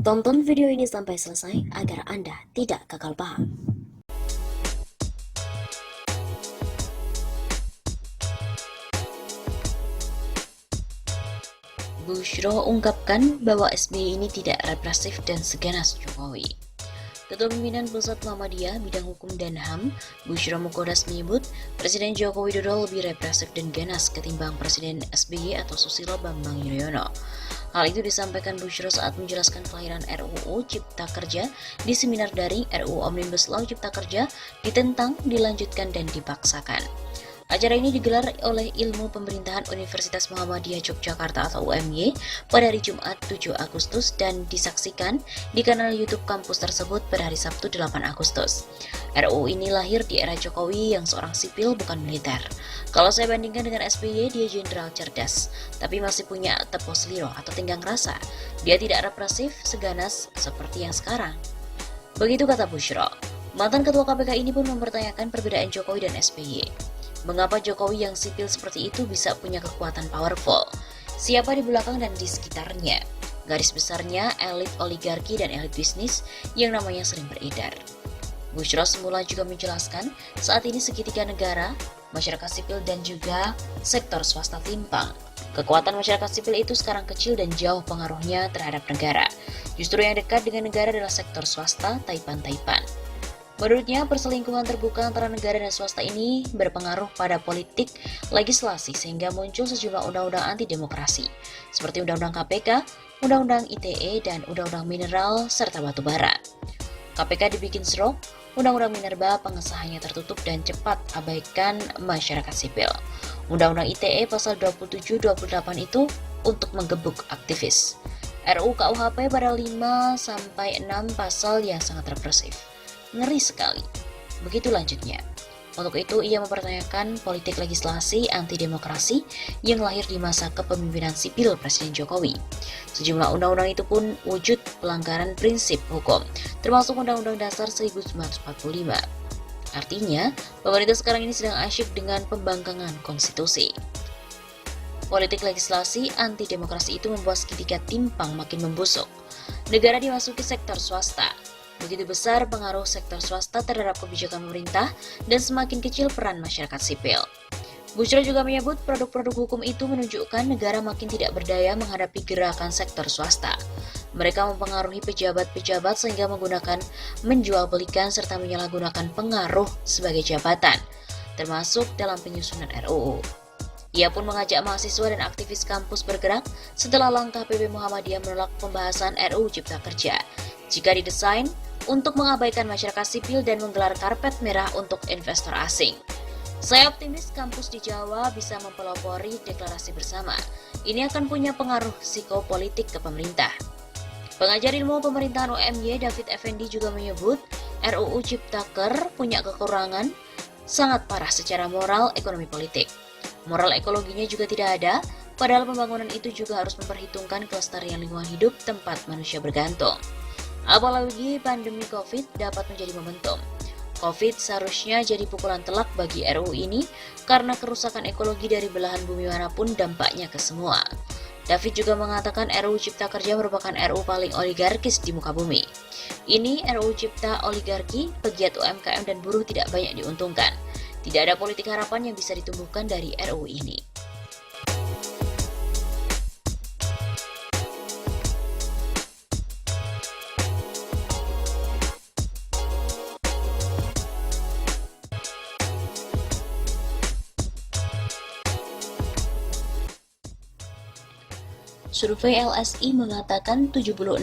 Tonton video ini sampai selesai agar Anda tidak gagal paham. Bushro ungkapkan bahwa SBY ini tidak represif dan seganas Jokowi. Ketua Pimpinan Pusat Muhammadiyah Bidang Hukum dan HAM, Bushro Mukodas menyebut Presiden Joko Widodo lebih represif dan ganas ketimbang Presiden SBY atau Susilo Bambang Yudhoyono. Hal itu disampaikan Bushro saat menjelaskan kelahiran RUU Cipta Kerja di seminar daring RUU Omnibus Law Cipta Kerja ditentang, dilanjutkan, dan dipaksakan. Acara ini digelar oleh Ilmu Pemerintahan Universitas Muhammadiyah Yogyakarta atau UMY pada hari Jumat 7 Agustus dan disaksikan di kanal YouTube kampus tersebut pada hari Sabtu 8 Agustus. RUU ini lahir di era Jokowi yang seorang sipil bukan militer. Kalau saya bandingkan dengan SBY, dia jenderal cerdas, tapi masih punya tepos liro atau tenggang rasa. Dia tidak represif, seganas seperti yang sekarang. Begitu kata Bushro. Mantan Ketua KPK ini pun mempertanyakan perbedaan Jokowi dan SBY. Mengapa Jokowi yang sipil seperti itu bisa punya kekuatan powerful? Siapa di belakang dan di sekitarnya? Garis besarnya elit oligarki dan elit bisnis yang namanya sering beredar. Bushro semula juga menjelaskan saat ini segitiga negara, masyarakat sipil dan juga sektor swasta timpang. Kekuatan masyarakat sipil itu sekarang kecil dan jauh pengaruhnya terhadap negara. Justru yang dekat dengan negara adalah sektor swasta, taipan-taipan. Menurutnya, perselingkuhan terbuka antara negara dan swasta ini berpengaruh pada politik legislasi sehingga muncul sejumlah undang-undang anti-demokrasi, seperti Undang-Undang KPK, Undang-Undang ITE, dan Undang-Undang Mineral serta Batubara. KPK dibikin serok, Undang-Undang Minerba pengesahannya tertutup dan cepat abaikan masyarakat sipil. Undang-Undang ITE pasal 27-28 itu untuk menggebuk aktivis. RUU KUHP pada 5-6 pasal yang sangat represif. Ngeri sekali. Begitu lanjutnya. Untuk itu, ia mempertanyakan politik legislasi anti-demokrasi yang lahir di masa kepemimpinan sipil Presiden Jokowi. Sejumlah undang-undang itu pun wujud pelanggaran prinsip hukum, termasuk Undang-Undang Dasar 1945. Artinya, pemerintah sekarang ini sedang asyik dengan pembangkangan konstitusi. Politik legislasi anti-demokrasi itu membuat segitiga timpang makin membusuk. Negara dimasuki sektor swasta. Begitu besar pengaruh sektor swasta terhadap kebijakan pemerintah dan semakin kecil peran masyarakat sipil. Bushro juga menyebut produk-produk hukum itu menunjukkan negara makin tidak berdaya menghadapi gerakan sektor swasta. Mereka mempengaruhi pejabat-pejabat sehingga menggunakan menjual belikan serta menyalahgunakan pengaruh sebagai jabatan, termasuk dalam penyusunan RUU. Ia pun mengajak mahasiswa dan aktivis kampus bergerak setelah langkah PP Muhammadiyah menolak pembahasan RUU Cipta Kerja. Jika didesain untuk mengabaikan masyarakat sipil dan menggelar karpet merah untuk investor asing. Saya optimis kampus di Jawa bisa mempelopori deklarasi bersama. Ini akan punya pengaruh psikopolitik ke pemerintah. Pengajar ilmu pemerintahan UMY David Effendi juga menyebut RUU Ciptaker punya kekurangan sangat parah secara moral, ekonomi, politik. Moral ekologinya juga tidak ada, padahal pembangunan itu juga harus memperhitungkan kelestarian lingkungan hidup tempat manusia bergantung. Apalagi pandemi COVID dapat menjadi momentum. COVID seharusnya jadi pukulan telak bagi RUU ini karena kerusakan ekologi dari belahan bumi manapun dampaknya ke semua. David juga mengatakan RUU Cipta Kerja merupakan RUU paling oligarkis di muka bumi. Ini RUU Cipta Oligarki, pegiat UMKM dan buruh tidak banyak diuntungkan. Tidak ada politik harapan yang bisa ditumbuhkan dari RUU ini. Survei LSI mengatakan 76%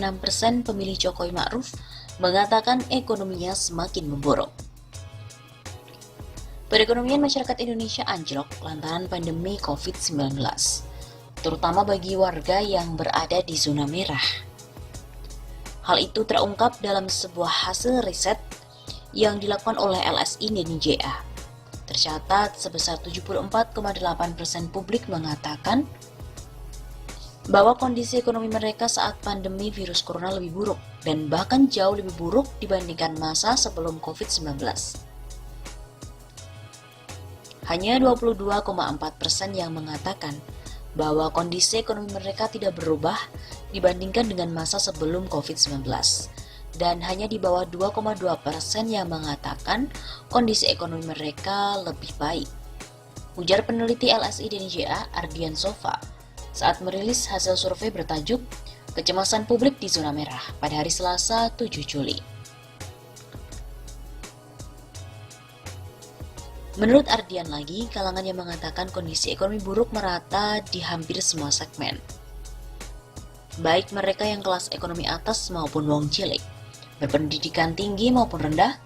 pemilih Jokowi Ma'ruf mengatakan ekonominya semakin memburuk. Perekonomian masyarakat Indonesia anjlok lantaran pandemi COVID-19, terutama bagi warga yang berada di zona merah. Hal itu terungkap dalam sebuah hasil riset yang dilakukan oleh LSI dan JA. Tercatat sebesar 74,8% publik mengatakan bahwa kondisi ekonomi mereka saat pandemi virus corona lebih buruk dan bahkan jauh lebih buruk dibandingkan masa sebelum COVID-19. Hanya 22,4% yang mengatakan bahwa kondisi ekonomi mereka tidak berubah dibandingkan dengan masa sebelum COVID-19. Dan hanya di bawah 2,2% yang mengatakan kondisi ekonomi mereka lebih baik. Ujar peneliti LSI DNJA Ardian Sofa saat merilis hasil survei bertajuk Kecemasan Publik di Zona Merah pada hari Selasa 7 Juli. Menurut Ardian lagi, kalangan yang mengatakan kondisi ekonomi buruk merata di hampir semua segmen. Baik mereka yang kelas ekonomi atas maupun wong cilik, berpendidikan tinggi maupun rendah,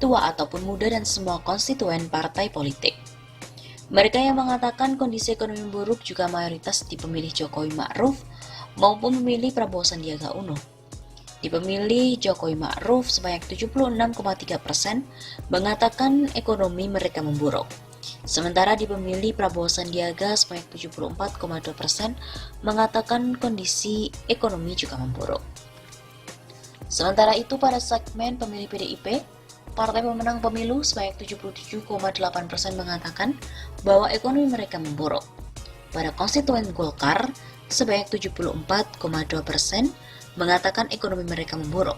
tua ataupun muda dan semua konstituen partai politik. Mereka yang mengatakan kondisi ekonomi buruk juga mayoritas di pemilih Jokowi Ma'ruf maupun pemilih Prabowo Sandiaga Uno. Di pemilih Jokowi Ma'ruf sebanyak 76,3% mengatakan ekonomi mereka memburuk. Sementara di pemilih Prabowo Sandiaga sebanyak 74,2% mengatakan kondisi ekonomi juga memburuk. Sementara itu pada segmen pemilih PDIP, partai pemenang pemilu sebanyak 77,8% mengatakan bahwa ekonomi mereka memburuk. Pada konstituen Golkar, sebanyak 74,2% mengatakan ekonomi mereka memburuk.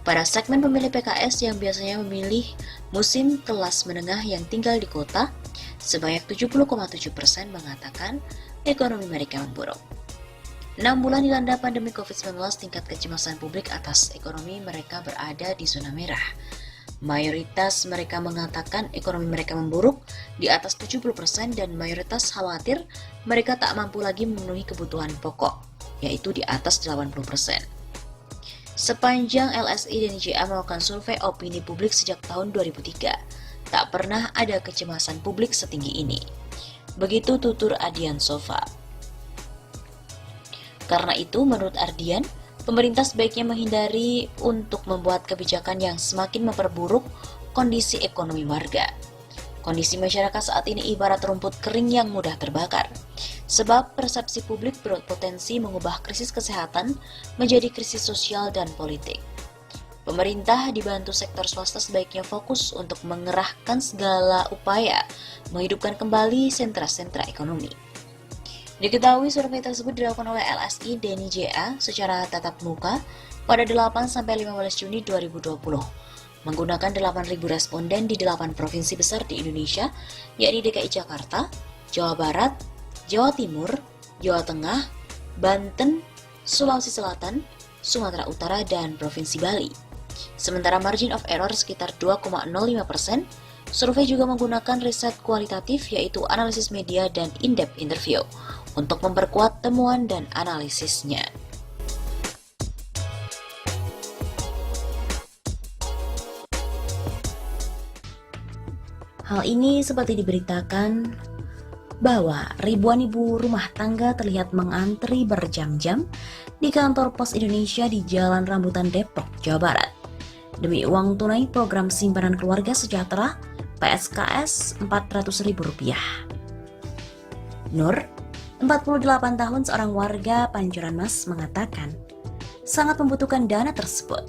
Pada segmen pemilih PKS yang biasanya memilih musim kelas menengah yang tinggal di kota, sebanyak 70,7% mengatakan ekonomi mereka memburuk. 6 bulan dilanda pandemi COVID-19, tingkat kecemasan publik atas ekonomi mereka berada di zona merah. Mayoritas mereka mengatakan ekonomi mereka memburuk di atas 70% dan mayoritas khawatir mereka tak mampu lagi memenuhi kebutuhan pokok, yaitu di atas 80%. Sepanjang LSI DNJA melakukan survei opini publik sejak tahun 2003, tak pernah ada kecemasan publik setinggi ini. Begitu tutur Ardian Sofa. Karena itu, menurut Ardian, pemerintah sebaiknya menghindari untuk membuat kebijakan yang semakin memperburuk kondisi ekonomi warga. Kondisi masyarakat saat ini ibarat rumput kering yang mudah terbakar, sebab persepsi publik berpotensi mengubah krisis kesehatan menjadi krisis sosial dan politik. Pemerintah dibantu sektor swasta sebaiknya fokus untuk mengerahkan segala upaya menghidupkan kembali sentra-sentra ekonomi. Diketahui survei tersebut dilakukan oleh LSI DNJA secara tatap muka pada 8-15 Juni 2020, menggunakan 8.000 responden di 8 provinsi besar di Indonesia, yakni DKI Jakarta, Jawa Barat, Jawa Timur, Jawa Tengah, Banten, Sulawesi Selatan, Sumatera Utara, dan Provinsi Bali. Sementara margin of error sekitar 2,05%, survei juga menggunakan riset kualitatif yaitu analisis media dan in-depth interview untuk memperkuat temuan dan analisisnya. Hal ini seperti diberitakan bahwa ribuan ibu rumah tangga terlihat mengantri berjam-jam di kantor Pos Indonesia di Jalan Rambutan Depok, Jawa Barat, demi uang tunai program simpanan keluarga sejahtera PSKS Rp400.000. Nur, 48 tahun, seorang warga Pancoran Mas, mengatakan sangat membutuhkan dana tersebut.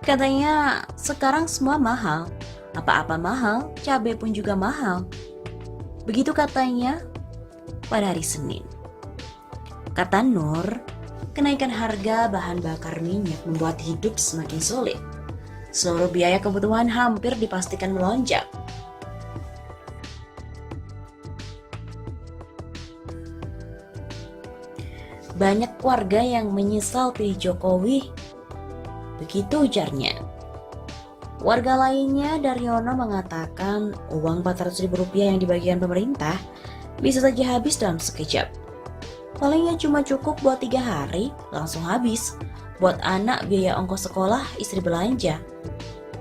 Katanya sekarang semua mahal, apa-apa mahal, cabai pun juga mahal. Begitu katanya pada hari Senin. Kata Nur, kenaikan harga bahan bakar minyak membuat hidup semakin sulit. Seluruh biaya kebutuhan hampir dipastikan melonjak. Banyak warga yang menyesal pilih Jokowi, begitu ujarnya. Warga lainnya, Daryono, mengatakan uang Rp400.000 yang dibagikan pemerintah bisa saja habis dalam sekejap. Palingnya cuma cukup buat 3 hari, langsung habis. Buat anak biaya ongkos sekolah, istri belanja.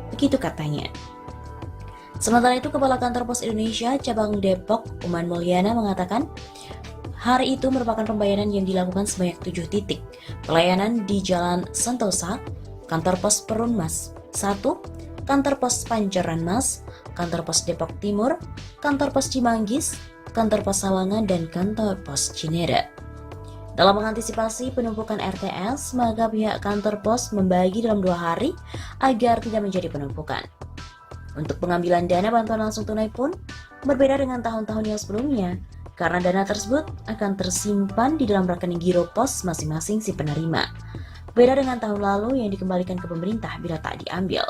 Begitu katanya. Sementara itu, Kepala Kantor Pos Indonesia Cabang Depok, Uman Mulyana, mengatakan hari itu merupakan pembayaran yang dilakukan sebanyak 7 titik pelayanan di Jalan Sentosa, Kantor Pos Perunmas 1, Kantor Pos Pancoran Mas, Kantor Pos Depok Timur, Kantor Pos Cimanggis, Kantor Pos Sawangan, dan Kantor Pos Cinere. Dalam mengantisipasi penumpukan RTS, maka pihak kantor pos membagi dalam 2 hari agar tidak menjadi penumpukan. Untuk pengambilan dana bantuan langsung tunai pun berbeda dengan tahun-tahun yang sebelumnya, karena dana tersebut akan tersimpan di dalam rekening giro pos masing-masing si penerima. Beda dengan tahun lalu yang dikembalikan ke pemerintah bila tak diambil.